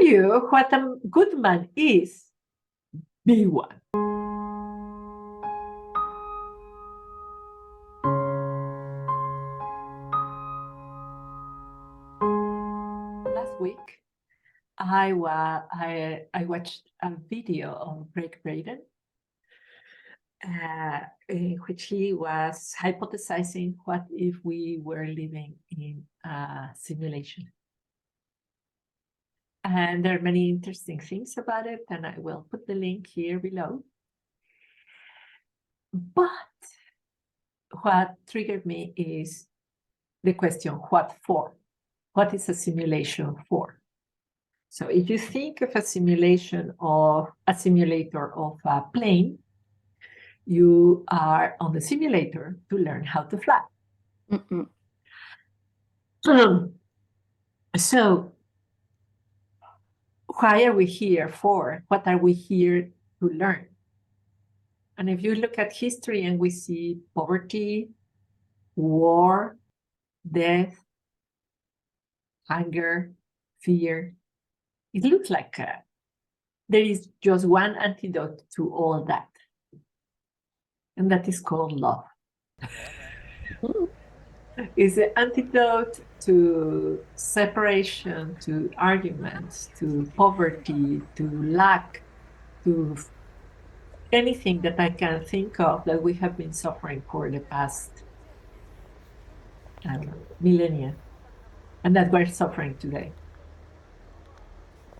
you what a good man is? Be one. Last week, I watched a video of Greg Braden, in which he was hypothesizing what if we were living in a simulation. And there are many interesting things about it, and I will put the link here below. But what triggered me is the question, what for? What is a simulation for? So if you think of a simulator of a plane, you are on the simulator to learn how to fly. So why are we here for? What are we here to learn? And if you look at history and we see poverty, war, death, hunger, fear, it looks like there is just one antidote to all that. And that is called love. It's the antidote to separation, to arguments, to poverty, to lack, to anything that I can think of that we have been suffering for the past, I don't know, millennia, and that we're suffering today.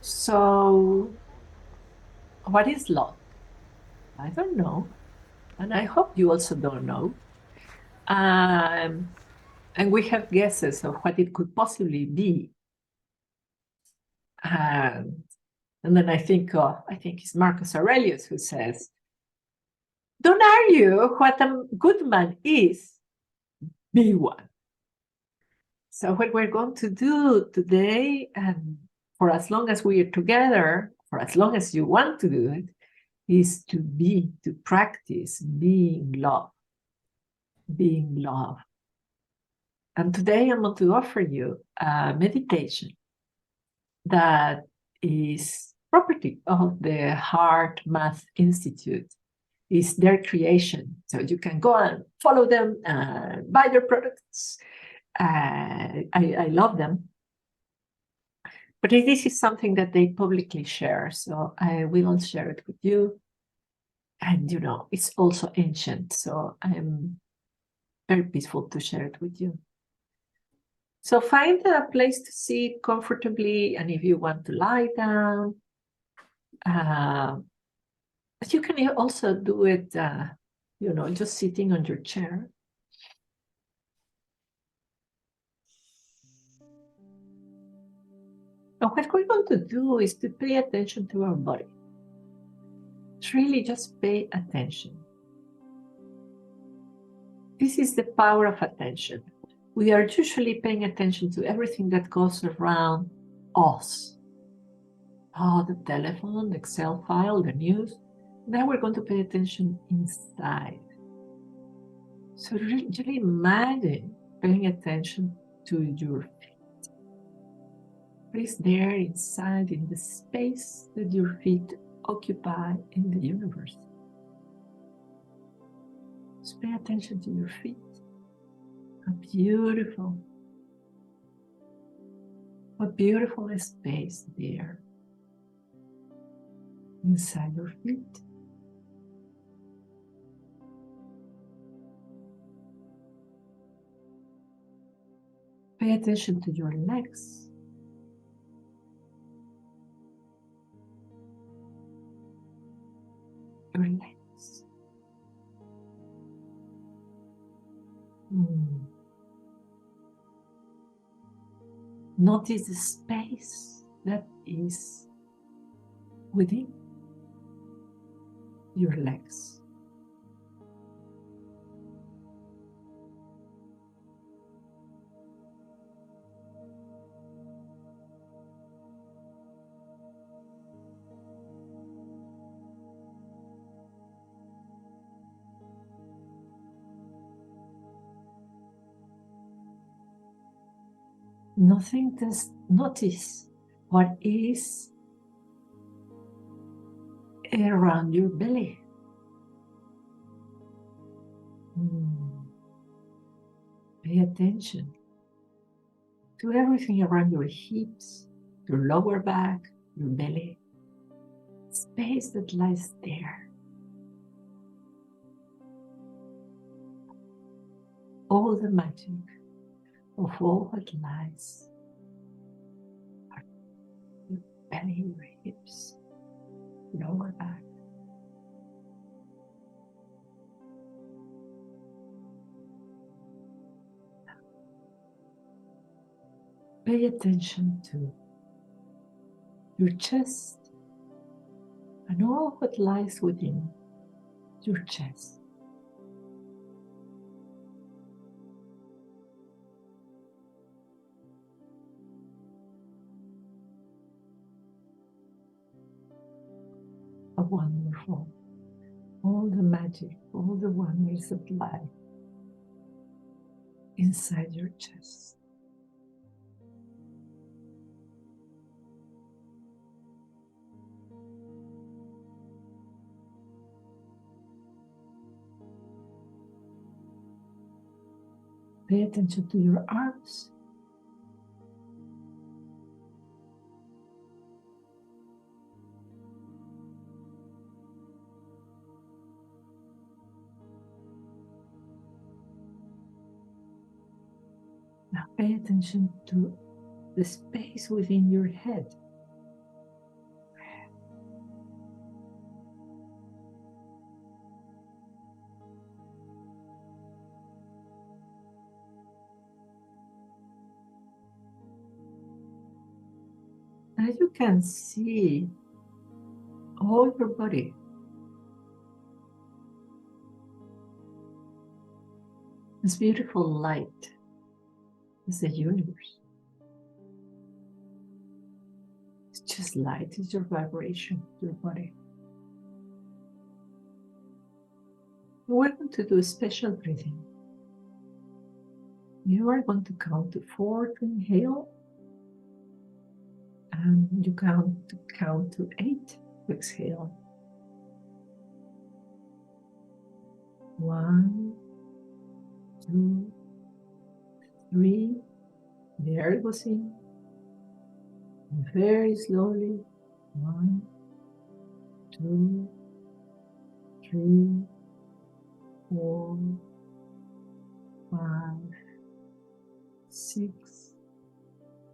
So, what is love? I don't know, and I hope you also don't know. And we have guesses of what it could possibly be. And then I think it's Marcus Aurelius who says, don't argue what a good man is, be one. So what we're going to do today, and for as long as we are together, for as long as you want to do it, is to practice being love. Being love. And today I'm going to offer you a meditation that is property of the HeartMath Institute. It's their creation. So you can go and follow them, buy their products. I love them. But this is something that they publicly share. So I will share it with you. And, it's also ancient. So I'm very peaceful to share it with you. So find a place to sit comfortably, and if you want to lie down, but you can also do it, just sitting on your chair. And what we're going to do is to pay attention to our body. It's really just pay attention. This is the power of attention. We are usually paying attention to everything that goes around us. Oh, the telephone, the Excel file, the news. Now we're going to pay attention inside. So really imagine paying attention to your feet. What is there inside in the space that your feet occupy in the universe? Just pay attention to your feet. How beautiful. What beautiful space there inside your feet. Pay attention to your legs. Your legs. Notice the space that is within your legs. Notice what is around your belly. Pay attention to everything around your hips, your lower back, your belly, space that lies there. All the magic of all what lies are your belly, your hips, lower back. Pay attention to your chest and all what lies within your chest. A wonderful, all the magic, all the wonders that lie inside your chest. Pay attention to your arms. Now pay attention to the space within your head. Now you can see all your body. This beautiful light is the universe. It's just light, it's your vibration, your body. We're going to do a special breathing. You are going to count to 4 to inhale, and you count to 8 to exhale. 1, 2, 3. The air goes in. Very slowly. 1, 2, 3, 4, 5, 6,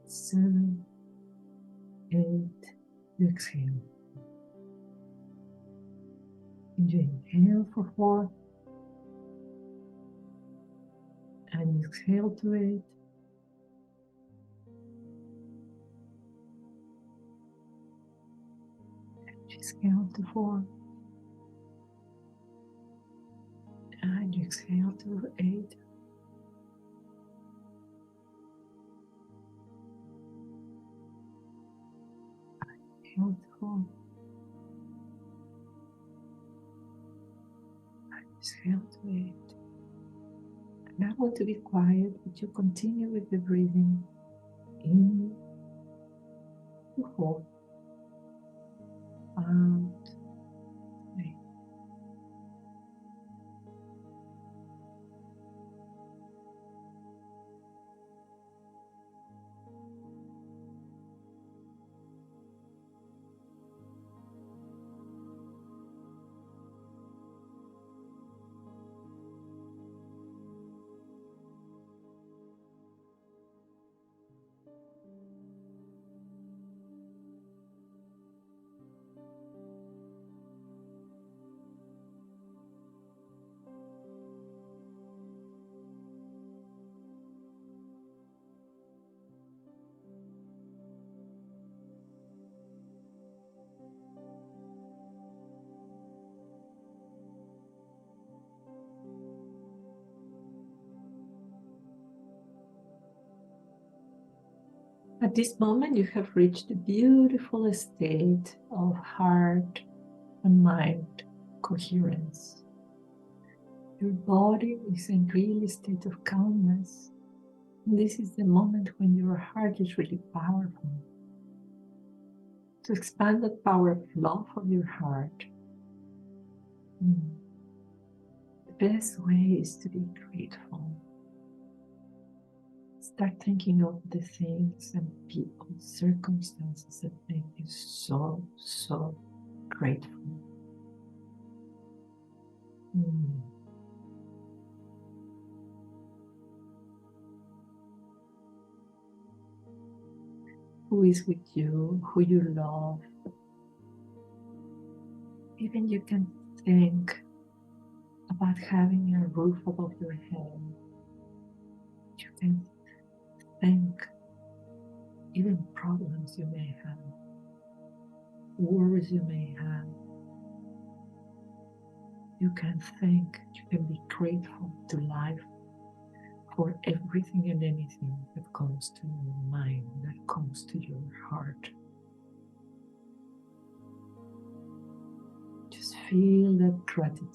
7, 8. You exhale. And you inhale for 4. And exhale to 8. And exhale to 4. And exhale to 8. Exhale to 4. And exhale to 8. And I want to be quiet, but you continue with the breathing. In to 4. Out. 8. At this moment, you have reached a beautiful state of heart and mind coherence. Your body is in really state of calmness. And this is the moment when your heart is really powerful. To expand that power of love of your heart, Mm. The best way is to be grateful. Start thinking of the things and people, circumstances that make you so, so grateful. Mm. Who is with you, who you love. Even you can think about having a roof above your head. You can think even problems you may have, worries you may have. You can think, you can be grateful to life for everything and anything that comes to your mind, that comes to your heart. Just feel that gratitude,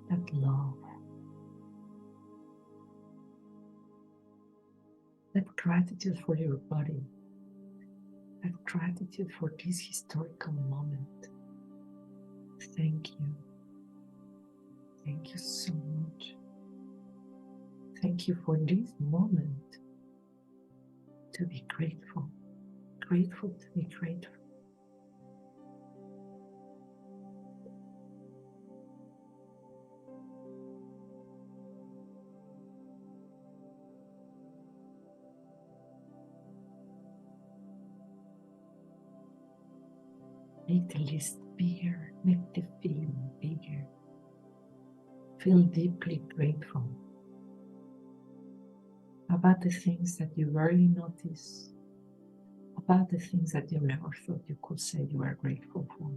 that love, that gratitude for your body, that gratitude for this historical moment. Thank you. Thank you so much. Thank you for this moment to be grateful, grateful to be grateful. Make the list bigger, make the feeling bigger. Feel deeply grateful about the things that you rarely notice, about the things that you never thought you could say you are grateful for,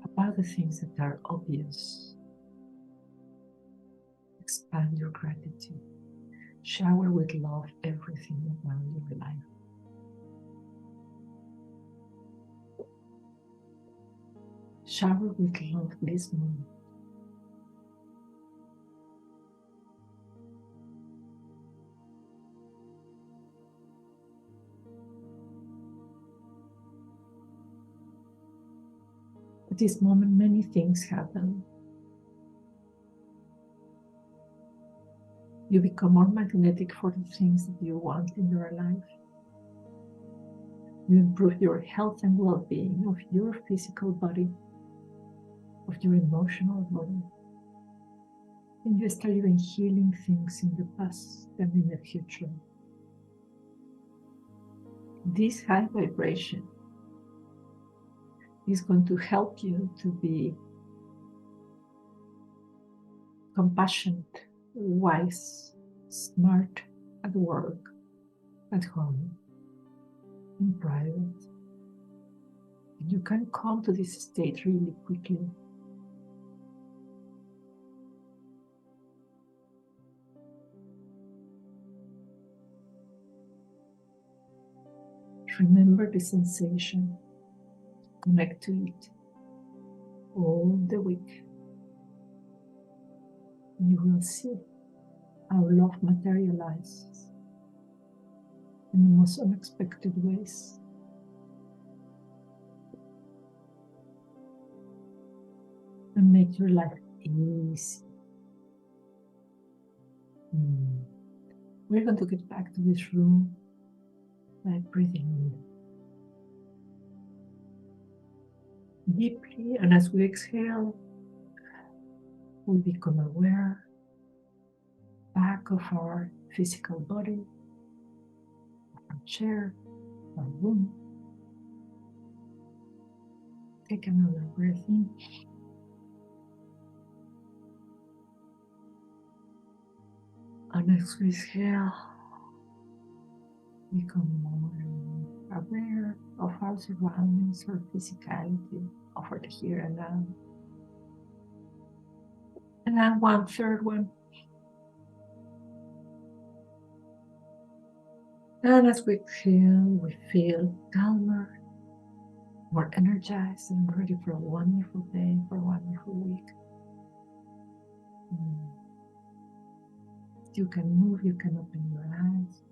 about the things that are obvious. Expand your gratitude. Shower with love everything around your life. Shower with love this moment. At this moment, many things happen. You become more magnetic for the things that you want in your life. You improve your health and well-being of your physical body, of your emotional body. And you start even healing things in the past and in the future. This high vibration is going to help you to be compassionate, wise, smart at work, at home, in private. And you can come to this state really quickly. Remember the sensation, connect to it all the week. You will see how love materializes in the most unexpected ways. And make your life easy. We're going to get back to this room by breathing in deeply, and as we exhale, we become aware back of our physical body, our chair, our room. Take another breath in. And as we exhale, become more aware of our surroundings, our physicality, of our here and now. And then one third one. And as we exhale, we feel calmer, more energized, and ready for a wonderful day, for a wonderful week. You can move, you can open your eyes.